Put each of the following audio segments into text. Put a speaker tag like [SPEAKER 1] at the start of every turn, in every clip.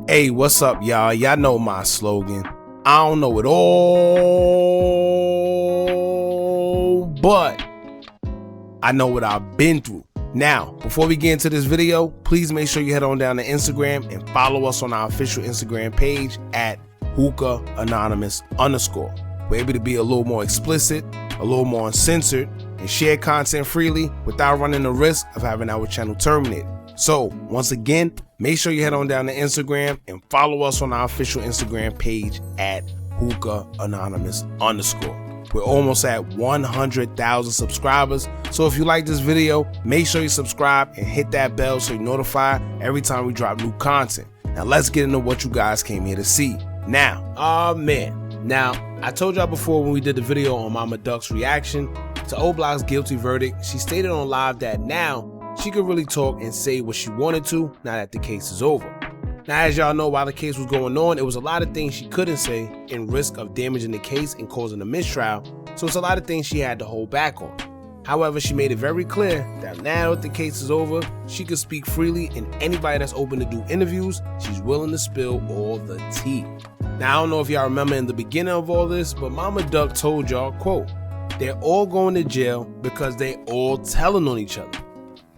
[SPEAKER 1] Hey, what's up, y'all? Y'all know my slogan. I don't know it all, but I know what I've been through. Now, before we get into this video, please make sure you head on down to Instagram and follow us on our official Instagram page at Hookah Anonymous _. We're able to be a little more explicit, a little more uncensored, and share content freely without running the risk of having our channel terminated. So, once again, make sure you head on down to Instagram and follow us on our official Instagram page at Hookah Anonymous _. We're almost at 100,000 subscribers, so if you like this video, make sure you subscribe and hit that bell so you're notified every time we drop new content. Now let's get into what you guys came here to see. Now, I told y'all before when we did the video on Mama Duck's reaction to Oblock's guilty verdict, she stated on live that now she could really talk and say what she wanted to now that the case is over. Now, as y'all know, while the case was going on, it was a lot of things she couldn't say in risk of damaging the case and causing a mistrial, so it's a lot of things she had to hold back on. However, she made it very clear that now that the case is over, she could speak freely, and anybody that's open to do interviews, she's willing to spill all the tea. Now, I don't know if y'all remember in the beginning of all this, but Mama Duck told y'all, quote, "They're all going to jail because they all telling on each other."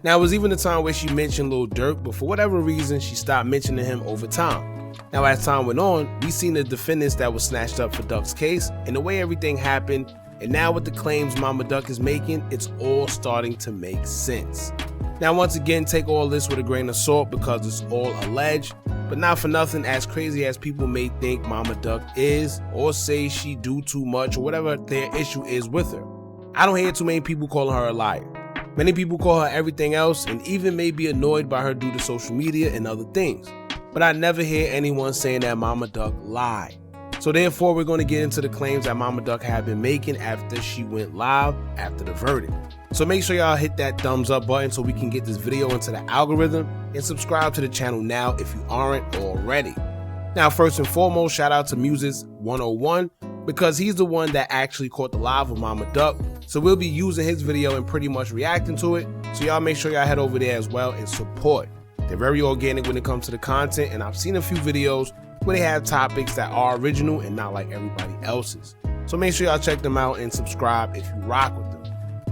[SPEAKER 1] Now, it was even a time where she mentioned Lil Dirk, but for whatever reason, she stopped mentioning him over time. Now, as time went on, we seen the defendants that was snatched up for Duck's case and the way everything happened, and now with the claims Mama Duck is making, it's all starting to make sense. Now, once again, take all this with a grain of salt because it's all alleged, but not for nothing, as crazy as people may think Mama Duck is, or say she do too much, or whatever their issue is with her. I don't hear too many people calling her a liar. Many people call her everything else and even may be annoyed by her due to social media and other things. But I never hear anyone saying that Mama Duck lied. So therefore, we're going to get into the claims that Mama Duck had been making after she went live after the verdict. So make sure y'all hit that thumbs up button so we can get this video into the algorithm, and subscribe to the channel now if you aren't already. Now, first and foremost, shout out to Muses 101 because he's the one that actually caught the live of Mama Duck. So we'll be using his video and pretty much reacting to it. So y'all make sure y'all head over there as well and support. They're very organic when it comes to the content, and I've seen a few videos where they have topics that are original and not like everybody else's. So make sure y'all check them out and subscribe if you rock with them.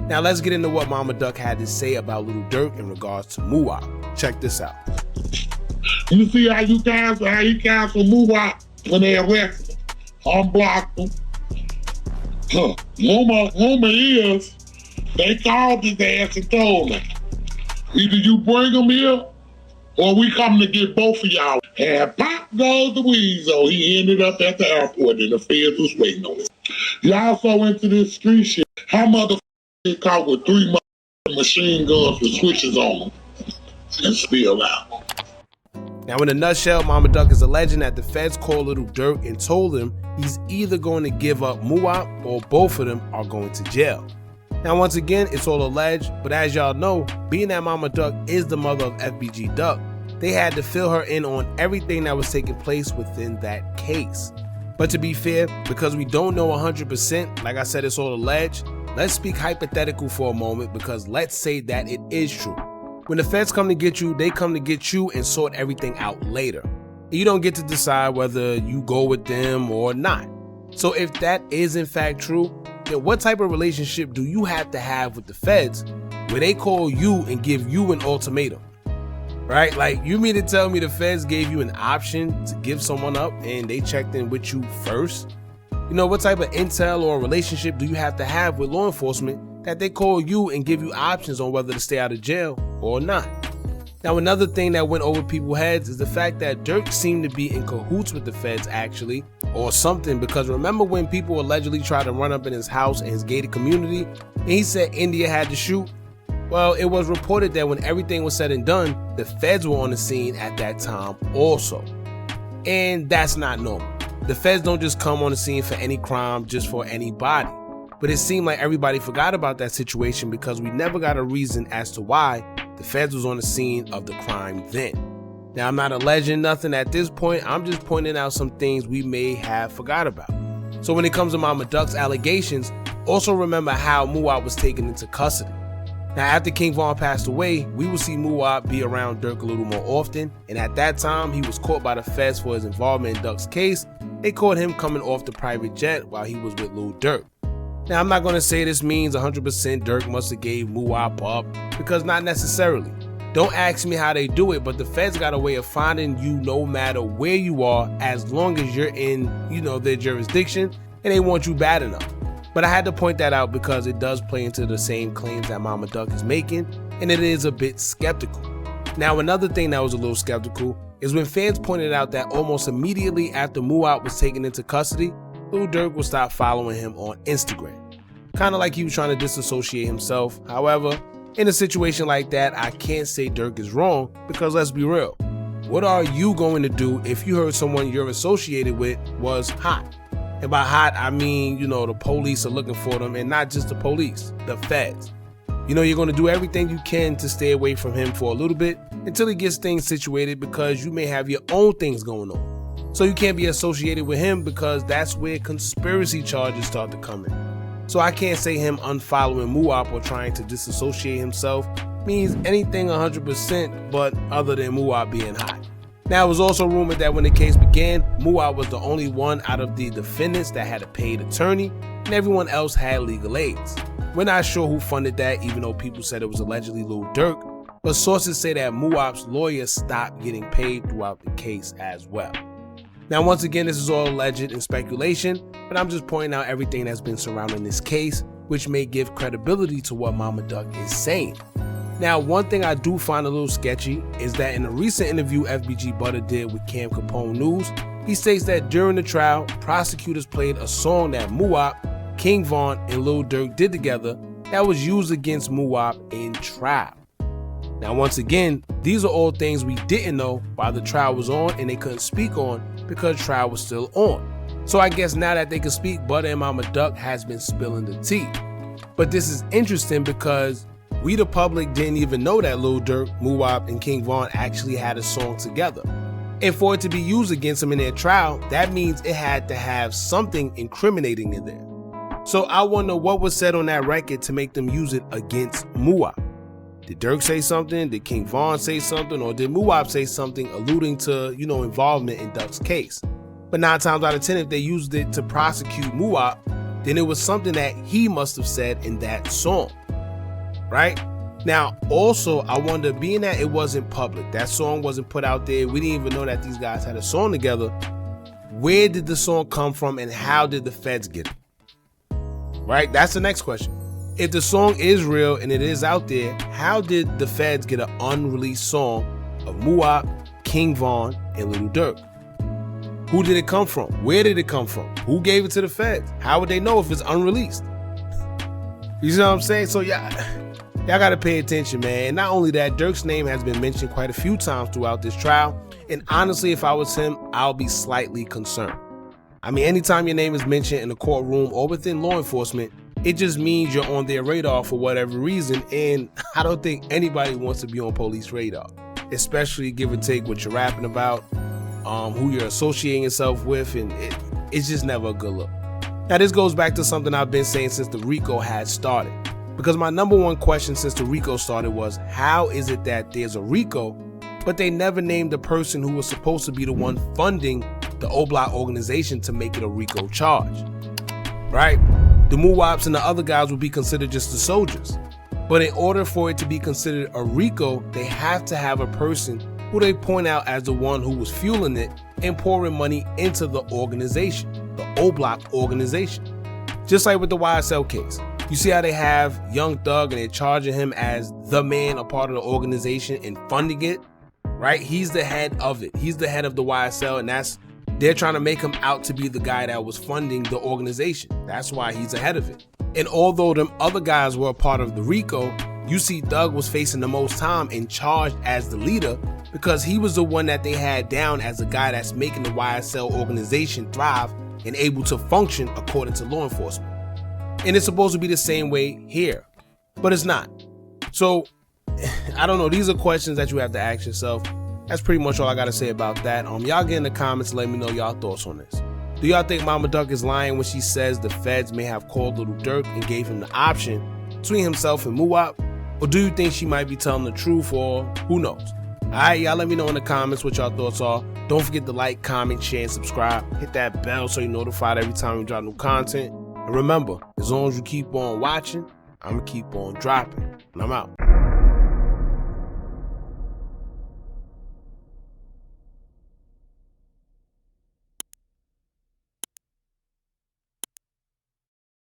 [SPEAKER 1] Now let's get into what Mama Duck had to say about Lil Durk in regards to Muwop. Check this out.
[SPEAKER 2] You see how you cancel Muwop when they arrest him, unblock them. Rumor is they called his ass and told him, either you bring him here or we come to get both of y'all. And pop goes the weasel. He ended up at the airport and the feds was waiting on him. Y'all so into this street shit. How motherfuckers get caught with 3 machine guns with switches on them and spill out?
[SPEAKER 1] Now, in a nutshell, Mama Duck is alleging that the feds called Lil Durk and told him he's either going to give up Muwop or both of them are going to jail. Now, once again, it's all alleged, but as y'all know, being that Mama Duck is the mother of FBG Duck, they had to fill her in on everything that was taking place within that case. But to be fair, because we don't know 100%, like I said, it's all alleged, let's speak hypothetical for a moment because let's say that it is true. When the feds come to get you, they come to get you and sort everything out later. You don't get to decide whether you go with them or not. So if that is in fact true, then what type of relationship do you have to have with the feds where they call you and give you an ultimatum? Right? Like, you mean to tell me the feds gave you an option to give someone up and they checked in with you first? You know, what type of intel or relationship do you have to have with law enforcement that they call you and give you options on whether to stay out of jail or not? Now, another thing that went over people's heads is the fact that Dirk seemed to be in cahoots with the feds actually, or something, because remember when people allegedly tried to run up in his house and his gated community and he said India had to shoot? Well, it was reported that when everything was said and done, the feds were on the scene at that time also. And that's not normal. The feds don't just come on the scene for any crime just for anybody. But it seemed like everybody forgot about that situation because we never got a reason as to why the feds was on the scene of the crime then. Now, I'm not alleging nothing at this point. I'm just pointing out some things we may have forgot about. So when it comes to Mama Duck's allegations, also remember how Muwop was taken into custody. Now, after King Von passed away, we would see Muwop be around Dirk a little more often, and at that time, he was caught by the feds for his involvement in Dirk's case. They caught him coming off the private jet while he was with Lil Durk. Now, I'm not going to say this means 100% Dirk must have gave Muwop up, because not necessarily. Don't ask me how they do it, but the feds got a way of finding you no matter where you are, as long as you're in, their jurisdiction, and they want you bad enough. But I had to point that out because it does play into the same claims that Mama Duck is making, and it is a bit skeptical. Now, another thing that was a little skeptical is when fans pointed out that almost immediately after Muwop was taken into custody, Lil Durk would stop following him on Instagram. Kind of like he was trying to disassociate himself. However, in a situation like that, I can't say Dirk is wrong, because let's be real. What are you going to do if you heard someone you're associated with was hot? And by hot, I mean, the police are looking for them, and not just the police, the feds. You're going to do everything you can to stay away from him for a little bit until he gets things situated, because you may have your own things going on. So you can't be associated with him, because that's where conspiracy charges start to come in. So I can't say him unfollowing Muwop or trying to disassociate himself means anything 100% but other than Muwop being hot. Now, it was also rumored that when the case began, Muwop was the only one out of the defendants that had a paid attorney, and everyone else had legal aids. We're not sure who funded that, even though people said it was allegedly Lil Durk, but sources say that Muwop's lawyer stopped getting paid throughout the case as well. Now, once again, this is all alleged and speculation, but I'm just pointing out everything that's been surrounding this case, which may give credibility to what Mama Duck is saying. Now, one thing I do find a little sketchy is that in a recent interview FBG Butter did with Cam Capone News, he states that during the trial, prosecutors played a song that Muwop, King Von, and Lil Durk did together that was used against Muwop in trial. Now, once again, these are all things we didn't know while the trial was on, and they couldn't speak on because trial was still on. So I guess now that they can speak, Butter and Mama Duck has been spilling the tea. But this is interesting because we, the public, didn't even know that Lil Durk, Muwop, and King Von actually had a song together. And for it to be used against them in their trial, that means it had to have something incriminating in there. So I wonder what was said on that record to make them use it against Muwop. Did Durk say something? Did King Von say something? Or did Muwop say something alluding to, involvement in Duck's case? But 9 times out of 10, if they used it to prosecute Muwop, then it was something that he must have said in that song. Right? Now, also, I wonder, being that it wasn't public, that song wasn't put out there, we didn't even know that these guys had a song together, where did the song come from and how did the feds get it? Right? That's the next question. If the song is real and it is out there, how did the feds get an unreleased song of Muwop, King Von, and Lil Durk? Who did it come from? Where did it come from? Who gave it to the feds? How would they know if it's unreleased? You see what I'm saying? So y'all gotta pay attention, man. And not only that, Durk's name has been mentioned quite a few times throughout this trial. And honestly, if I was him, I'll be slightly concerned. I mean, anytime your name is mentioned in a courtroom or within law enforcement, it just means you're on their radar for whatever reason. And I don't think anybody wants to be on police radar, especially give or take what you're rapping about, who you're associating yourself with, and it's just never a good look. Now, this goes back to something I've been saying since the RICO had started. Because my number one question since the RICO started was, how is it that there's a RICO, but they never named the person who was supposed to be the one funding the oblock organization to make it a RICO charge? Right? The Muwops and the other guys would be considered just the soldiers. But in order for it to be considered a RICO, they have to have a person who they point out as the one who was fueling it and pouring money into the organization, the oblock organization. Just like with the YSL case. You see how they have Young Thug and they're charging him as the man, a part of the organization and funding it, right? He's the head of it. He's the head of the YSL, and they're trying to make him out to be the guy that was funding the organization. That's why he's ahead of it. And although them other guys were a part of the RICO, you see Thug was facing the most time and charged as the leader because he was the one that they had down as a guy that's making the YSL organization thrive and able to function according to law enforcement. And it's supposed to be the same way here, but it's not. So, I don't know. These are questions that you have to ask yourself. That's pretty much all I got to say about that. Y'all get in the comments and let me know y'all thoughts on this. Do y'all think Mama Duck is lying when she says the feds may have called Lil Durk and gave him the option between himself and Muwop? Or do you think she might be telling the truth, or who knows? Alright, y'all let me know in the comments what y'all thoughts are. Don't forget to like, comment, share, and subscribe. Hit that bell so you're notified every time we drop new content. And remember, as long as you keep on watching, I'm going to keep on dropping. And I'm out.